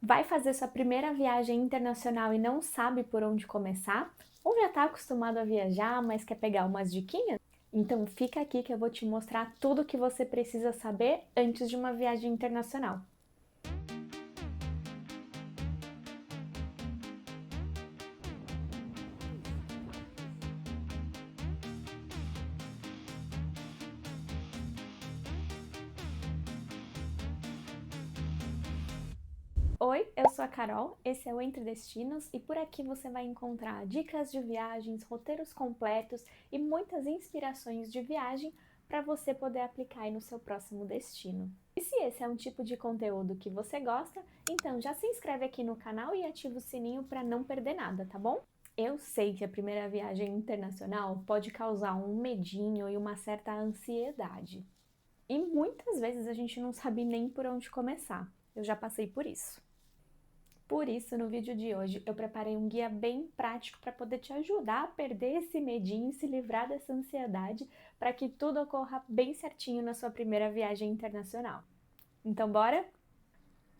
Vai fazer sua primeira viagem internacional e não sabe por onde começar? Ou já está acostumado a viajar, mas quer pegar umas diquinhas? Então fica aqui que eu vou te mostrar tudo o que você precisa saber antes de uma viagem internacional. Oi, eu sou a Carol, esse é o Entre Destinos e por aqui você vai encontrar dicas de viagens, roteiros completos e muitas inspirações de viagem para você poder aplicar aí no seu próximo destino. E se esse é um tipo de conteúdo que você gosta, então já se inscreve aqui no canal e ativa o sininho para não perder nada, tá bom? Eu sei que a primeira viagem internacional pode causar um medinho e uma certa ansiedade. E muitas vezes a gente não sabe nem por onde começar. Eu já passei por isso. Por isso, no vídeo de hoje, eu preparei um guia bem prático para poder te ajudar a perder esse medinho e se livrar dessa ansiedade para que tudo ocorra bem certinho na sua primeira viagem internacional. Então, bora?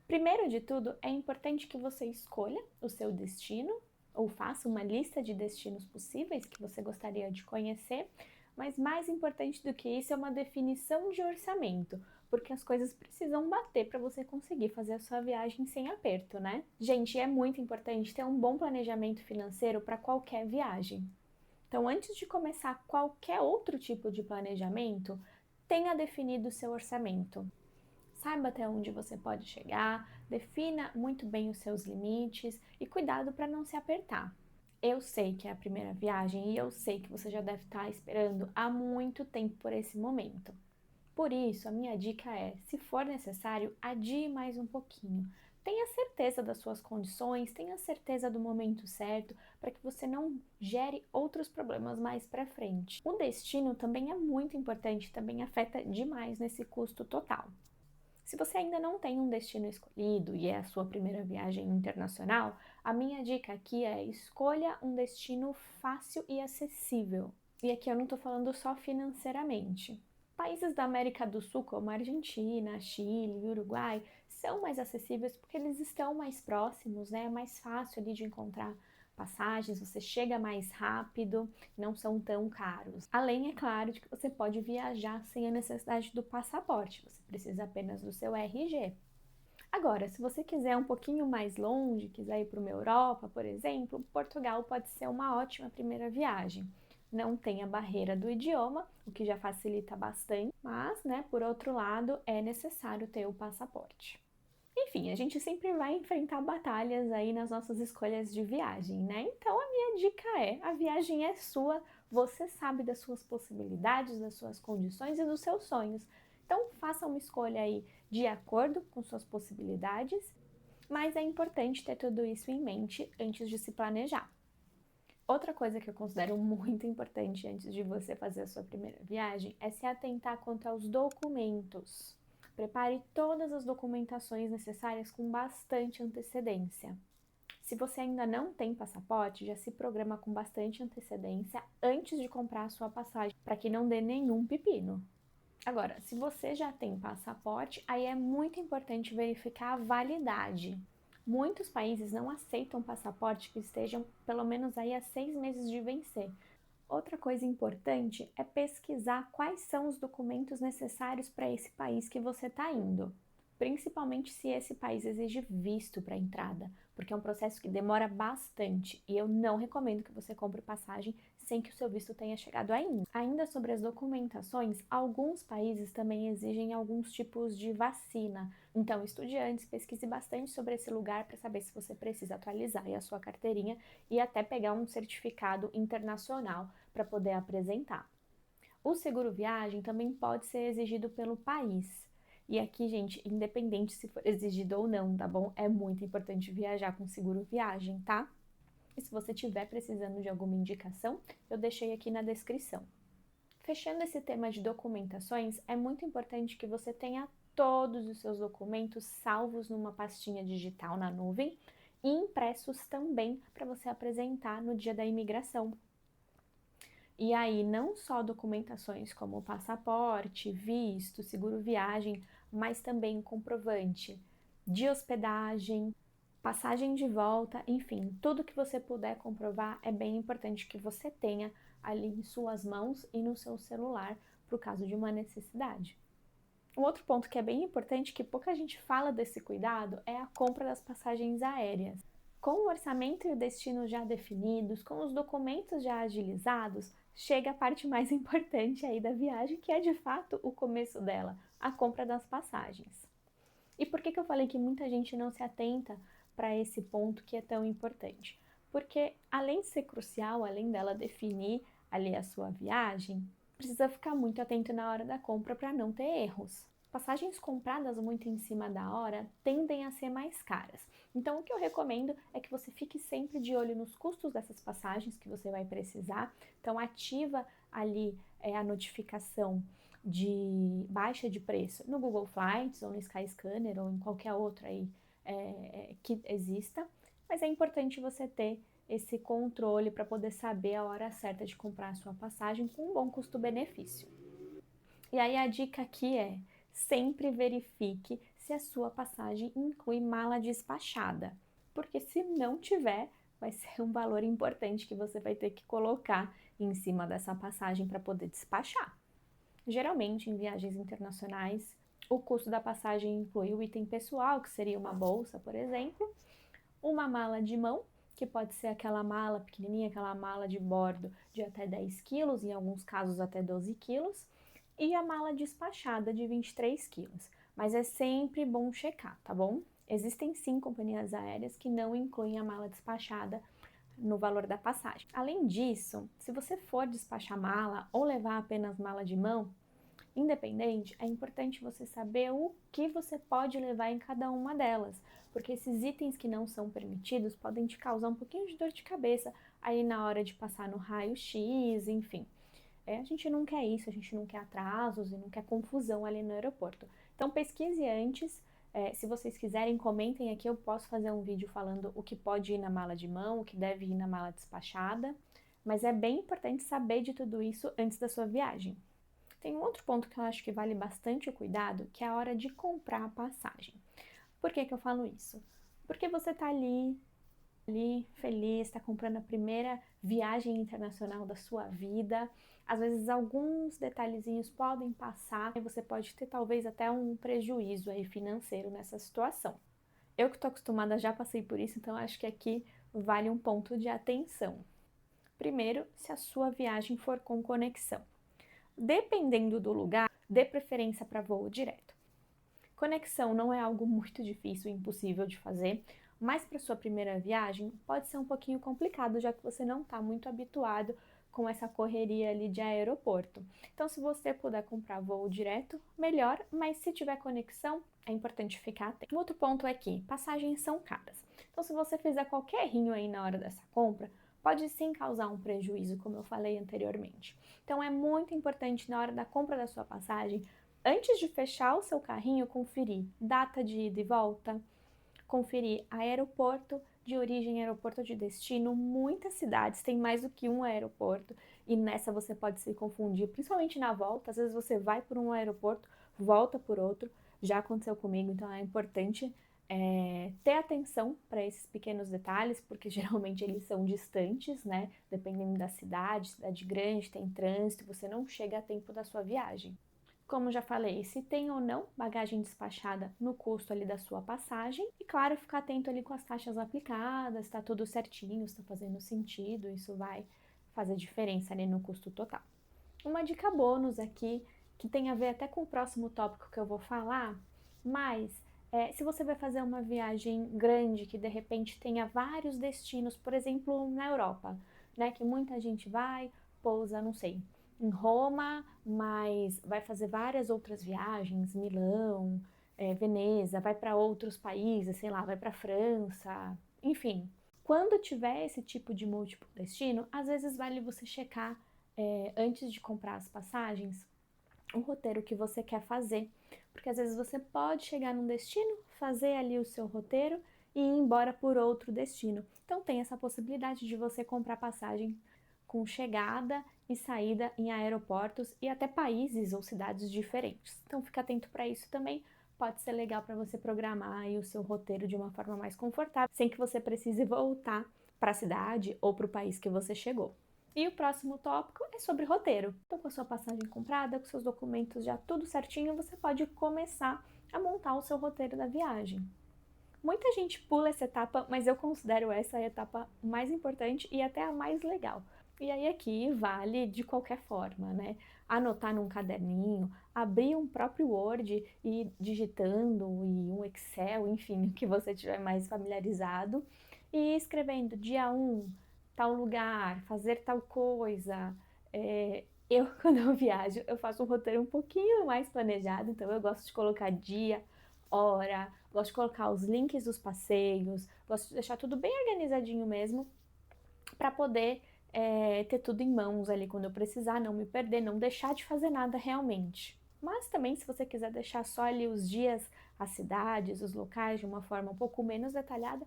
Primeiro de tudo, é importante que você escolha o seu destino ou faça uma lista de destinos possíveis que você gostaria de conhecer, mas mais importante do que isso é uma definição de orçamento, porque as coisas precisam bater para você conseguir fazer a sua viagem sem aperto, né? Gente, é muito importante ter um bom planejamento financeiro para qualquer viagem. Então, antes de começar qualquer outro tipo de planejamento, tenha definido o seu orçamento. Saiba até onde você pode chegar, defina muito bem os seus limites e cuidado para não se apertar. Eu sei que é a primeira viagem e eu sei que você já deve estar esperando há muito tempo por esse momento. Por isso, a minha dica é, se for necessário, adie mais um pouquinho. Tenha certeza das suas condições, tenha certeza do momento certo, para que você não gere outros problemas mais para frente. O destino também é muito importante, também afeta demais nesse custo total. Se você ainda não tem um destino escolhido e é a sua primeira viagem internacional, a minha dica aqui é escolha um destino fácil e acessível. E aqui eu não estou falando só financeiramente. Países da América do Sul, como Argentina, Chile, Uruguai, são mais acessíveis porque eles estão mais próximos, né? É mais fácil ali de encontrar passagens, você chega mais rápido, não são tão caros. Além, é claro, de que você pode viajar sem a necessidade do passaporte, você precisa apenas do seu RG. Agora, se você quiser um pouquinho mais longe, quiser ir para uma Europa, por exemplo, Portugal pode ser uma ótima primeira viagem. Não tem a barreira do idioma, o que já facilita bastante, mas, né, por outro lado, é necessário ter o passaporte. Enfim, a gente sempre vai enfrentar batalhas aí nas nossas escolhas de viagem, né? Então a minha dica é: a viagem é sua, você sabe das suas possibilidades, das suas condições e dos seus sonhos. Então faça uma escolha aí de acordo com suas possibilidades, mas é importante ter tudo isso em mente antes de se planejar. Outra coisa que eu considero muito importante antes de você fazer a sua primeira viagem é se atentar quanto aos documentos. Prepare todas as documentações necessárias com bastante antecedência. Se você ainda não tem passaporte, já se programa com bastante antecedência antes de comprar a sua passagem, para que não dê nenhum pepino. Agora, se você já tem passaporte, aí é muito importante verificar a validade. Muitos países não aceitam passaporte que estejam pelo menos aí a 6 meses de vencer. Outra coisa importante é pesquisar quais são os documentos necessários para esse país que você está indo, principalmente se esse país exige visto para entrada, porque é um processo que demora bastante e eu não recomendo que você compre passagem sem que o seu visto tenha chegado ainda. Ainda sobre as documentações, alguns países também exigem alguns tipos de vacina, então estude antes, pesquise bastante sobre esse lugar para saber se você precisa atualizar a sua carteirinha e até pegar um certificado internacional para poder apresentar. O seguro viagem também pode ser exigido pelo país. E aqui, gente, independente se for exigido ou não, tá bom? É muito importante viajar com seguro viagem, tá? E se você estiver precisando de alguma indicação, eu deixei aqui na descrição. Fechando esse tema de documentações, é muito importante que você tenha todos os seus documentos salvos numa pastinha digital na nuvem e impressos também para você apresentar no dia da imigração. E aí, não só documentações como passaporte, visto, seguro viagem, mas também comprovante de hospedagem, passagem de volta, enfim, tudo que você puder comprovar é bem importante que você tenha ali em suas mãos e no seu celular, por caso de uma necessidade. Um outro ponto que é bem importante, que pouca gente fala desse cuidado, é a compra das passagens aéreas. Com o orçamento e o destino já definidos, com os documentos já agilizados, chega a parte mais importante aí da viagem, que é de fato o começo dela, a compra das passagens. E por que eu falei que muita gente não se atenta para esse ponto que é tão importante? Porque além de ser crucial, além dela definir ali a sua viagem, precisa ficar muito atento na hora da compra para não ter erros. Passagens compradas muito em cima da hora tendem a ser mais caras. Então, o que eu recomendo é que você fique sempre de olho nos custos dessas passagens que você vai precisar. Então, ativa ali a notificação de baixa de preço no Google Flights ou no Skyscanner ou em qualquer outro aí que exista. Mas é importante você ter esse controle para poder saber a hora certa de comprar a sua passagem com um bom custo-benefício. E aí a dica aqui é: sempre verifique se a sua passagem inclui mala despachada, porque se não tiver, vai ser um valor importante que você vai ter que colocar em cima dessa passagem para poder despachar. Geralmente, em viagens internacionais, o custo da passagem inclui o item pessoal, que seria uma bolsa, por exemplo, uma mala de mão, que pode ser aquela mala pequenininha, aquela mala de bordo de até 10 quilos, em alguns casos até 12 quilos, e a mala despachada de 23 quilos. Mas é sempre bom checar, tá bom? Existem sim companhias aéreas que não incluem a mala despachada no valor da passagem. Além disso, se você for despachar mala ou levar apenas mala de mão, independente, é importante você saber o que você pode levar em cada uma delas, porque esses itens que não são permitidos podem te causar um pouquinho de dor de cabeça aí na hora de passar no raio-x, enfim. A gente não quer isso, a gente não quer atrasos e não quer confusão ali no aeroporto. Então pesquise antes, se vocês quiserem, comentem aqui, eu posso fazer um vídeo falando o que pode ir na mala de mão, o que deve ir na mala despachada, mas é bem importante saber de tudo isso antes da sua viagem. Tem um outro ponto que eu acho que vale bastante o cuidado, que é a hora de comprar a passagem. Por que eu falo isso? Porque você está ali feliz, está comprando a primeira viagem internacional da sua vida. Às vezes alguns detalhezinhos podem passar e você pode ter talvez até um prejuízo aí financeiro nessa situação. Eu que estou acostumada já passei por isso, então acho que aqui vale um ponto de atenção. Primeiro, se a sua viagem for com conexão. Dependendo do lugar, dê preferência para voo direto. Conexão não é algo muito difícil e impossível de fazer, mas para sua primeira viagem pode ser um pouquinho complicado, já que você não está muito habituado com essa correria ali de aeroporto. Então, se você puder comprar voo direto, melhor, mas se tiver conexão, é importante ficar atento. Um outro ponto é que passagens são caras. Então, se você fizer qualquer errinho aí na hora dessa compra, pode sim causar um prejuízo, como eu falei anteriormente. Então, é muito importante na hora da compra da sua passagem, antes de fechar o seu carrinho, conferir data de ida e volta, conferir aeroporto de origem e aeroporto de destino. Muitas cidades têm mais do que um aeroporto e nessa você pode se confundir, principalmente na volta. Às vezes você vai por um aeroporto, volta por outro. Já aconteceu comigo, então é importante ter atenção para esses pequenos detalhes, porque geralmente eles são distantes, né? Dependendo da cidade, cidade grande, tem trânsito, você não chega a tempo da sua viagem. Como já falei, se tem ou não bagagem despachada no custo ali da sua passagem. E claro, ficar atento ali com as taxas aplicadas, está tudo certinho, está fazendo sentido, isso vai fazer diferença ali no custo total. Uma dica bônus aqui, que tem a ver até com o próximo tópico que eu vou falar, mas se você vai fazer uma viagem grande, que de repente tenha vários destinos, por exemplo, na Europa, né, que muita gente vai, pousa, não sei, em Roma, mas vai fazer várias outras viagens, Milão, Veneza, vai para outros países, sei lá, vai para França, enfim. Quando tiver esse tipo de múltiplo destino, às vezes vale você checar antes de comprar as passagens, o roteiro que você quer fazer, porque às vezes você pode chegar num destino, fazer ali o seu roteiro e ir embora por outro destino. Então tem essa possibilidade de você comprar passagem com chegada e saída em aeroportos e até países ou cidades diferentes. Então fica atento para isso também, pode ser legal para você programar aí o seu roteiro de uma forma mais confortável, sem que você precise voltar para a cidade ou para o país que você chegou. E o próximo tópico é sobre roteiro. Então, com a sua passagem comprada, com seus documentos já tudo certinho, você pode começar a montar o seu roteiro da viagem. Muita gente pula essa etapa, mas eu considero essa a etapa mais importante e até a mais legal. E aí aqui vale de qualquer forma, né? Anotar num caderninho, abrir um próprio Word e ir digitando, e um Excel, enfim, o que você tiver mais familiarizado, e escrevendo dia 1, tal lugar, fazer tal coisa. Quando eu viajo, eu faço um roteiro um pouquinho mais planejado, então eu gosto de colocar dia, hora, gosto de colocar os links dos passeios, gosto de deixar tudo bem organizadinho mesmo, para poder ter tudo em mãos ali quando eu precisar, não me perder, não deixar de fazer nada realmente. Mas também, se você quiser deixar só ali os dias, as cidades, os locais de uma forma um pouco menos detalhada,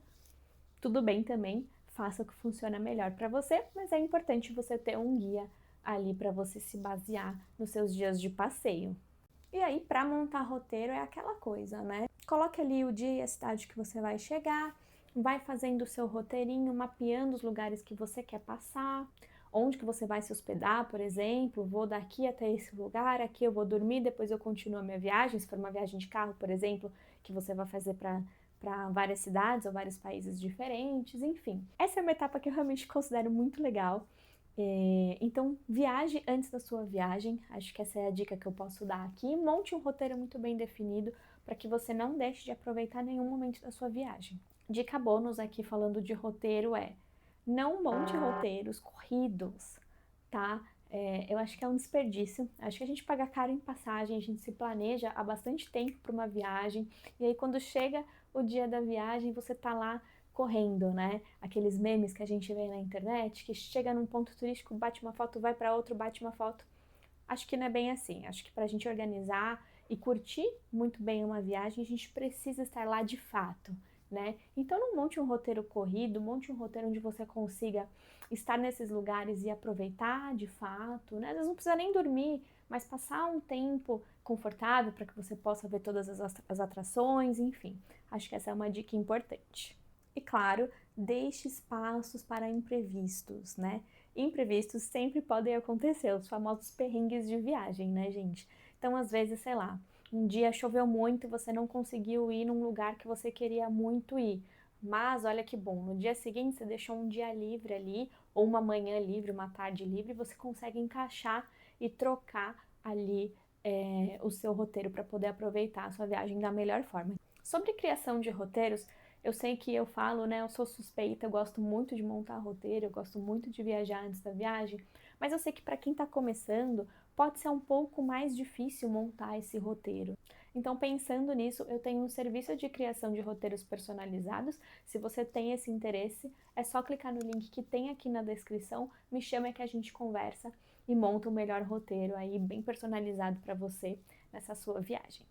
tudo bem também, faça o que funciona melhor para você, mas é importante você ter um guia ali para você se basear nos seus dias de passeio. E aí, para montar roteiro é aquela coisa, né? Coloque ali o dia e a cidade que você vai chegar, vai fazendo o seu roteirinho, mapeando os lugares que você quer passar, onde que você vai se hospedar, por exemplo, vou daqui até esse lugar, aqui eu vou dormir, depois eu continuo a minha viagem, se for uma viagem de carro, por exemplo, que você vai fazer para várias cidades ou vários países diferentes, enfim. Essa é uma etapa que eu realmente considero muito legal. Então, viaje antes da sua viagem, acho que essa é a dica que eu posso dar aqui. Monte um roteiro muito bem definido para que você não deixe de aproveitar nenhum momento da sua viagem. Dica bônus aqui falando de roteiro é: não monte roteiros corridos, tá? Eu acho que é um desperdício. Acho que a gente paga caro em passagem, a gente se planeja há bastante tempo para uma viagem, e aí quando chega o dia da viagem, você tá lá correndo, né? Aqueles memes que a gente vê na internet, que chega num ponto turístico, bate uma foto, vai para outro, bate uma foto. Acho que não é bem assim. Acho que para a gente organizar e curtir muito bem uma viagem, a gente precisa estar lá de fato, né? Então não monte um roteiro corrido, monte um roteiro onde você consiga estar nesses lugares e aproveitar de fato, né? Às vezes não precisa nem dormir, mas passar um tempo confortável para que você possa ver todas as atrações, enfim. Acho que essa é uma dica importante. E claro, deixe espaços para imprevistos, né? Imprevistos sempre podem acontecer, os famosos perrengues de viagem, né, gente? Então, às vezes, sei lá, um dia choveu muito e você não conseguiu ir num lugar que você queria muito ir. Mas olha que bom, no dia seguinte você deixou um dia livre ali, ou uma manhã livre, uma tarde livre, você consegue encaixar e trocar ali o seu roteiro para poder aproveitar a sua viagem da melhor forma. Sobre criação de roteiros, eu sei que eu falo, né? Eu sou suspeita, eu gosto muito de montar roteiro, eu gosto muito de viajar antes da viagem, mas eu sei que para quem está começando, pode ser um pouco mais difícil montar esse roteiro. Então, pensando nisso, eu tenho um serviço de criação de roteiros personalizados. Se você tem esse interesse, é só clicar no link que tem aqui na descrição, me chama que a gente conversa e monta o melhor roteiro aí, bem personalizado para você nessa sua viagem.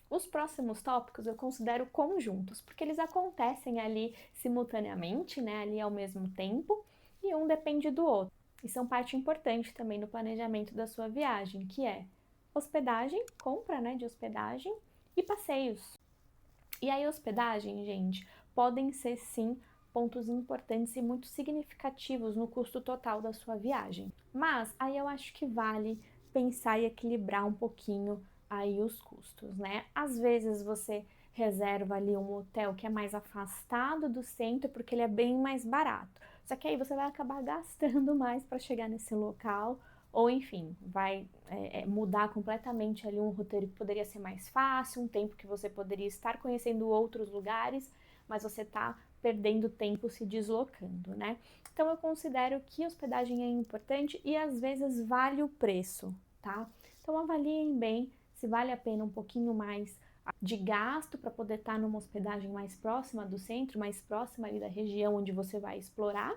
Os próximos tópicos eu considero conjuntos, porque eles acontecem ali simultaneamente, né, ali ao mesmo tempo, e um depende do outro. E são parte importante também no planejamento da sua viagem, que é hospedagem, compra, né, de hospedagem e passeios. E aí, hospedagem, gente, podem ser sim pontos importantes e muito significativos no custo total da sua viagem. Mas aí eu acho que vale pensar e equilibrar um pouquinho aí os custos, né? Às vezes você reserva ali um hotel que é mais afastado do centro porque ele é bem mais barato. Só que aí você vai acabar gastando mais para chegar nesse local, ou enfim, vai mudar completamente ali um roteiro que poderia ser mais fácil, um tempo que você poderia estar conhecendo outros lugares, mas você está perdendo tempo se deslocando, né? Então eu considero que hospedagem é importante e às vezes vale o preço, tá? Então avaliem bem se vale a pena um pouquinho mais de gasto para poder estar numa hospedagem mais próxima do centro, mais próxima ali da região onde você vai explorar,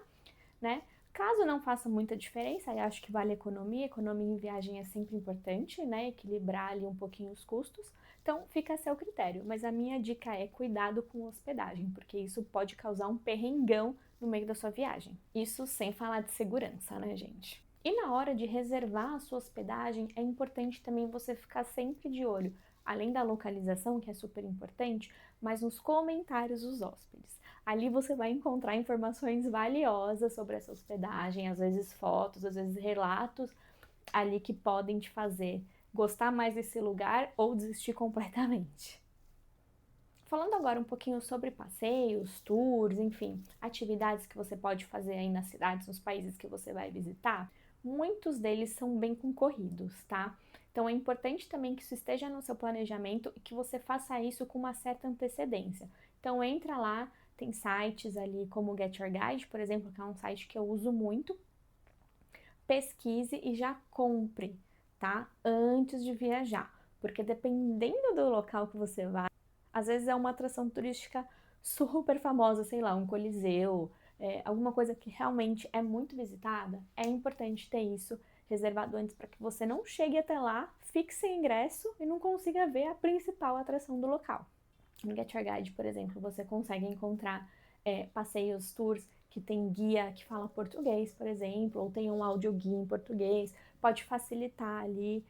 né? Caso não faça muita diferença, eu acho que vale a economia. Economia em viagem é sempre importante, né? Equilibrar ali um pouquinho os custos. Então, fica a seu critério. Mas a minha dica é cuidado com hospedagem, porque isso pode causar um perrengão no meio da sua viagem. Isso sem falar de segurança, né, gente? E na hora de reservar a sua hospedagem, é importante também você ficar sempre de olho. além da localização, que é super importante, mas nos comentários dos hóspedes. Ali você vai encontrar informações valiosas sobre essa hospedagem, às vezes fotos, às vezes relatos ali que podem te fazer gostar mais desse lugar ou desistir completamente. Falando agora um pouquinho sobre passeios, tours, enfim, atividades que você pode fazer aí nas cidades, nos países que você vai visitar, muitos deles são bem concorridos, tá? Então é importante também que isso esteja no seu planejamento e que você faça isso com uma certa antecedência. Então entra lá, tem sites ali como o Get Your Guide, por exemplo, que é um site que eu uso muito. Pesquise e já compre, tá? Antes de viajar, porque dependendo do local que você vai, às vezes é uma atração turística super famosa, sei lá, um coliseu, alguma coisa que realmente é muito visitada, é importante ter isso reservado antes para que você não chegue até lá, fique sem ingresso e não consiga ver a principal atração do local. No Get Your Guide, por exemplo, você consegue encontrar passeios, tours que tem guia que fala português, por exemplo, ou tem um audioguia em português, pode facilitar ali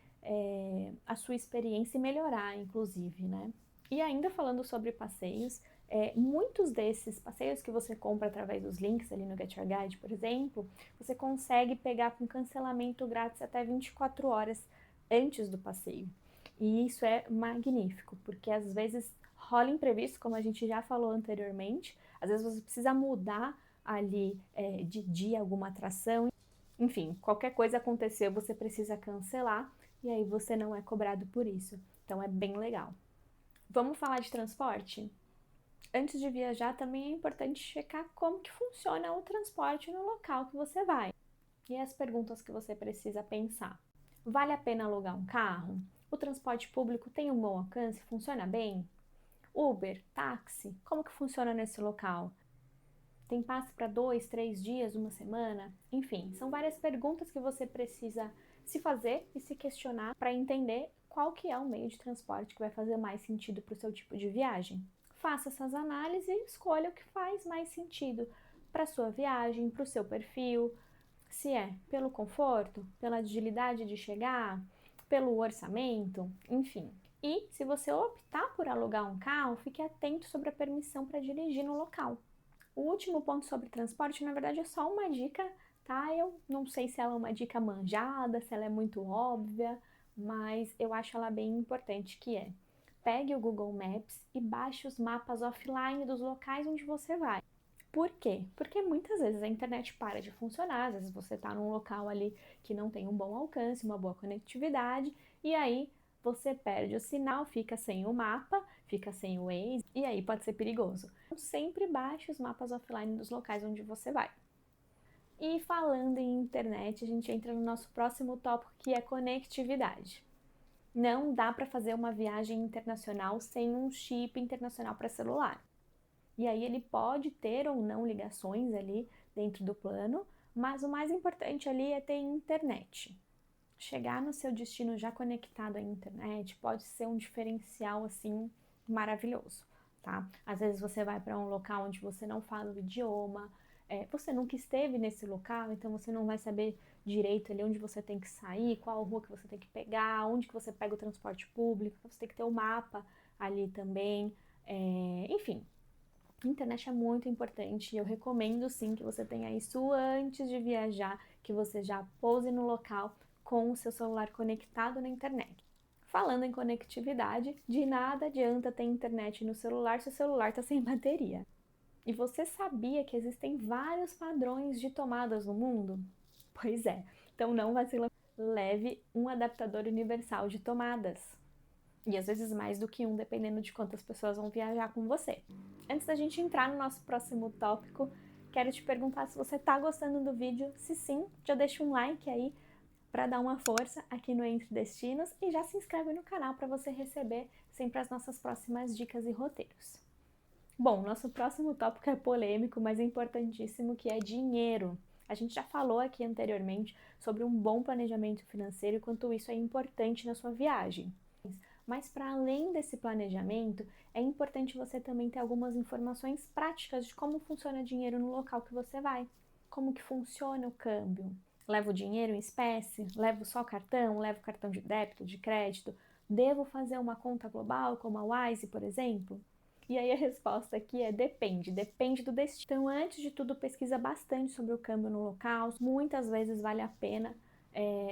a sua experiência e melhorar, inclusive, né? E ainda falando sobre passeios, muitos desses passeios que você compra através dos links ali no Get Your Guide, por exemplo, você consegue pegar com cancelamento grátis até 24 horas antes do passeio. E isso é magnífico, porque às vezes rola imprevisto, como a gente já falou anteriormente, às vezes você precisa mudar ali de dia alguma atração, enfim, qualquer coisa aconteceu, você precisa cancelar e aí você não é cobrado por isso. Então é bem legal. Vamos falar de transporte? Antes de viajar, também é importante checar como que funciona o transporte no local que você vai. E as perguntas que você precisa pensar. Vale a pena alugar um carro? O transporte público tem um bom alcance? Funciona bem? Uber, táxi, como que funciona nesse local? Tem passe para 2, 3 dias, uma semana? Enfim, são várias perguntas que você precisa se fazer e se questionar para entender qual que é o meio de transporte que vai fazer mais sentido para o seu tipo de viagem. Faça essas análises e escolha o que faz mais sentido para a sua viagem, para o seu perfil, se é pelo conforto, pela agilidade de chegar, pelo orçamento, enfim. E se você optar por alugar um carro, fique atento sobre a permissão para dirigir no local. O último ponto sobre transporte, na verdade, é só uma dica, tá? Eu não sei se ela é uma dica manjada, se ela é muito óbvia, mas eu acho ela bem importante, que é: pegue o Google Maps e baixe os mapas offline dos locais onde você vai. Por quê? Porque muitas vezes a internet para de funcionar, às vezes você está num local ali que não tem um bom alcance, uma boa conectividade, e aí você perde o sinal, fica sem o mapa, fica sem o Waze, e aí pode ser perigoso. Então, sempre baixe os mapas offline dos locais onde você vai. E falando em internet, a gente entra no nosso próximo tópico, que é conectividade. Não dá para fazer uma viagem internacional sem um chip internacional para celular. E aí ele pode ter ou não ligações ali dentro do plano, mas o mais importante ali é ter internet. Chegar no seu destino já conectado à internet pode ser um diferencial assim maravilhoso, tá? Às vezes você vai para um local onde você não fala o idioma, você nunca esteve nesse local, então você não vai saber direito ali onde você tem que sair, qual rua que você tem que pegar, onde que você pega o transporte público, você tem que ter o mapa ali também, enfim. A internet é muito importante e eu recomendo sim que você tenha isso antes de viajar, que você já pouse no local com o seu celular conectado na internet. Falando em conectividade, de nada adianta ter internet no celular se o celular está sem bateria. E você sabia que existem vários padrões de tomadas no mundo? Pois é, então não vacila, leve um adaptador universal de tomadas. E às vezes mais do que um, dependendo de quantas pessoas vão viajar com você. Antes da gente entrar no nosso próximo tópico, quero te perguntar se você está gostando do vídeo. Se sim, já deixa um like aí para dar uma força aqui no Entre Destinos e já se inscreve no canal para você receber sempre as nossas próximas dicas e roteiros. Bom, nosso próximo tópico é polêmico, mas importantíssimo, que é dinheiro. A gente já falou aqui anteriormente sobre um bom planejamento financeiro e quanto isso é importante na sua viagem. Mas para além desse planejamento, é importante você também ter algumas informações práticas de como funciona o dinheiro no local que você vai. Como que funciona o câmbio? Levo o dinheiro em espécie? Levo só cartão? Levo cartão de débito, de crédito? Devo fazer uma conta global, como a Wise, por exemplo? E aí a resposta aqui é depende do destino. Então, antes de tudo, pesquisa bastante sobre o câmbio no local. Muitas vezes vale a pena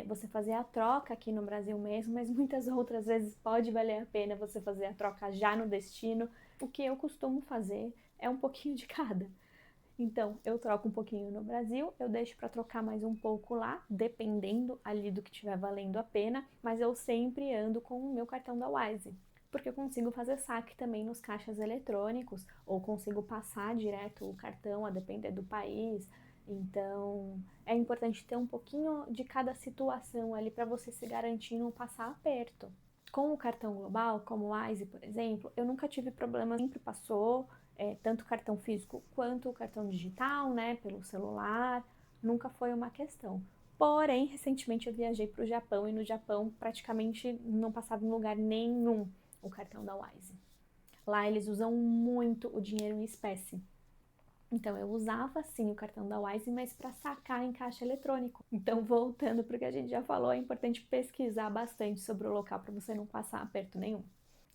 você fazer a troca aqui no Brasil mesmo, mas muitas outras vezes pode valer a pena você fazer a troca já no destino. O que eu costumo fazer é um pouquinho de cada. Então, eu troco um pouquinho no Brasil, eu deixo para trocar mais um pouco lá, dependendo ali do que estiver valendo a pena, mas eu sempre ando com o meu cartão da Wise, porque eu consigo fazer saque também nos caixas eletrônicos, ou consigo passar direto o cartão, a depender do país. Então, é importante ter um pouquinho de cada situação ali para você se garantir não passar aperto. Com o cartão global, como o Wise, por exemplo, eu nunca tive problema, sempre passou, tanto o cartão físico quanto o cartão digital, né, pelo celular, nunca foi uma questão. Porém, recentemente eu viajei para o Japão e no Japão praticamente não passava em lugar nenhum o cartão da Wise. Lá eles usam muito o dinheiro em espécie. Então eu usava sim o cartão da Wise, mas para sacar em caixa eletrônico. Então, voltando para o que a gente já falou, é importante pesquisar bastante sobre o local para você não passar aperto nenhum.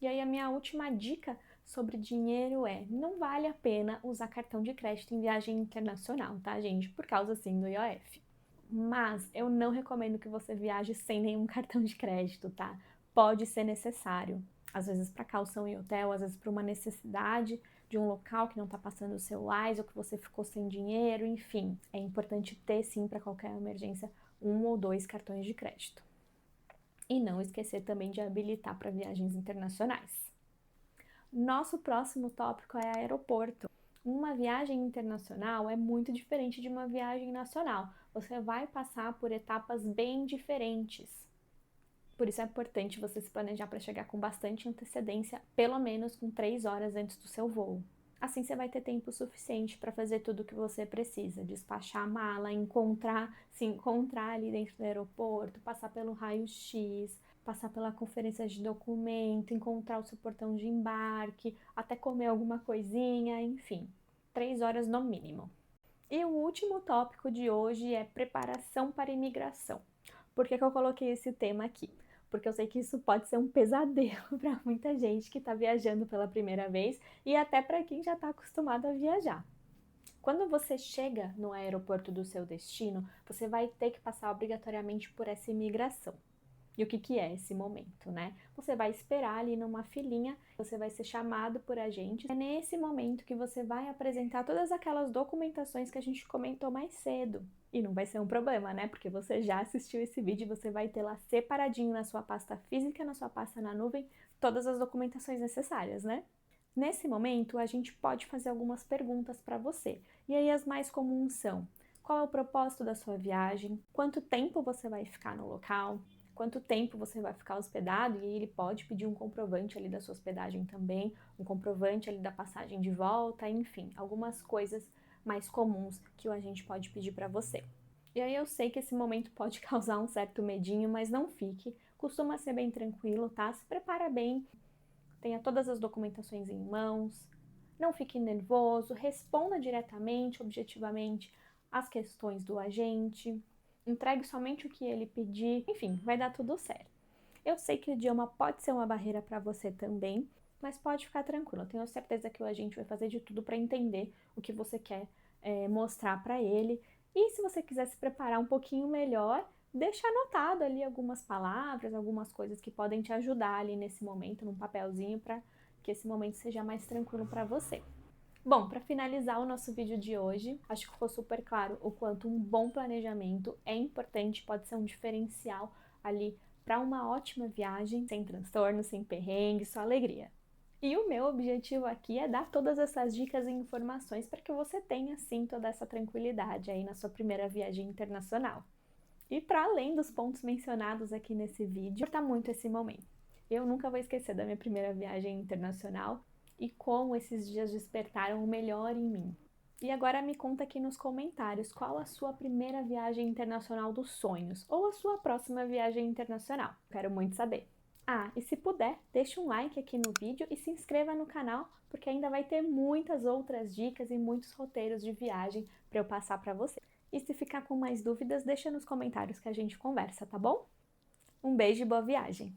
E aí a minha última dica sobre dinheiro é: não vale a pena usar cartão de crédito em viagem internacional, tá, gente? Por causa sim do IOF. Mas eu não recomendo que você viaje sem nenhum cartão de crédito, tá? Pode ser necessário. Às vezes para calção em hotel, às vezes para uma necessidade de um local que não está passando o seu Wise ou que você ficou sem dinheiro, enfim. É importante ter sim para qualquer emergência 1 ou 2 cartões de crédito. E não esquecer também de habilitar para viagens internacionais. Nosso próximo tópico é aeroporto. Uma viagem internacional é muito diferente de uma viagem nacional. Você vai passar por etapas bem diferentes. Por isso é importante você se planejar para chegar com bastante antecedência, pelo menos com 3 horas antes do seu voo. Assim você vai ter tempo suficiente para fazer tudo o que você precisa, despachar a mala, se encontrar ali dentro do aeroporto, passar pelo raio-x, passar pela conferência de documento, encontrar o seu portão de embarque, até comer alguma coisinha, enfim, 3 horas no mínimo. E o último tópico de hoje é preparação para imigração. Por que eu coloquei esse tema aqui? Porque eu sei que isso pode ser um pesadelo para muita gente que está viajando pela primeira vez e até para quem já está acostumado a viajar. Quando você chega no aeroporto do seu destino, você vai ter que passar obrigatoriamente por essa imigração. E o que é esse momento, né? Você vai esperar ali numa filinha, você vai ser chamado por agentes. É nesse momento que você vai apresentar todas aquelas documentações que a gente comentou mais cedo. E não vai ser um problema, né? Porque você já assistiu esse vídeo e você vai ter lá separadinho na sua pasta física, na sua pasta na nuvem, todas as documentações necessárias, né? Nesse momento, a gente pode fazer algumas perguntas para você. E aí as mais comuns são: qual é o propósito da sua viagem? Quanto tempo você vai ficar no local? Quanto tempo você vai ficar hospedado? E aí ele pode pedir um comprovante ali da sua hospedagem também, um comprovante ali da passagem de volta, enfim, algumas coisas mais comuns que o agente pode pedir para você. E aí eu sei que esse momento pode causar um certo medinho, mas não fique, costuma ser bem tranquilo, tá? Se prepara bem, tenha todas as documentações em mãos, não fique nervoso, responda diretamente, objetivamente as questões do agente, entregue somente o que ele pedir, enfim, vai dar tudo certo. Eu sei que o idioma pode ser uma barreira para você também, mas pode ficar tranquilo. Eu tenho certeza que o agente vai fazer de tudo para entender o que você quer mostrar para ele. E se você quiser se preparar um pouquinho melhor, deixa anotado ali algumas palavras, algumas coisas que podem te ajudar ali nesse momento, num papelzinho, para que esse momento seja mais tranquilo para você. Bom, para finalizar o nosso vídeo de hoje, acho que ficou super claro o quanto um bom planejamento é importante, pode ser um diferencial ali para uma ótima viagem, sem transtorno, sem perrengue, só alegria. E o meu objetivo aqui é dar todas essas dicas e informações para que você tenha, sim, toda essa tranquilidade aí na sua primeira viagem internacional. E para além dos pontos mencionados aqui nesse vídeo, importa muito esse momento. Eu nunca vou esquecer da minha primeira viagem internacional e como esses dias despertaram o melhor em mim. E agora me conta aqui nos comentários qual a sua primeira viagem internacional dos sonhos ou a sua próxima viagem internacional. Quero muito saber. Ah, e se puder, deixe um like aqui no vídeo e se inscreva no canal, porque ainda vai ter muitas outras dicas e muitos roteiros de viagem para eu passar para você. E se ficar com mais dúvidas, deixa nos comentários que a gente conversa, tá bom? Um beijo e boa viagem!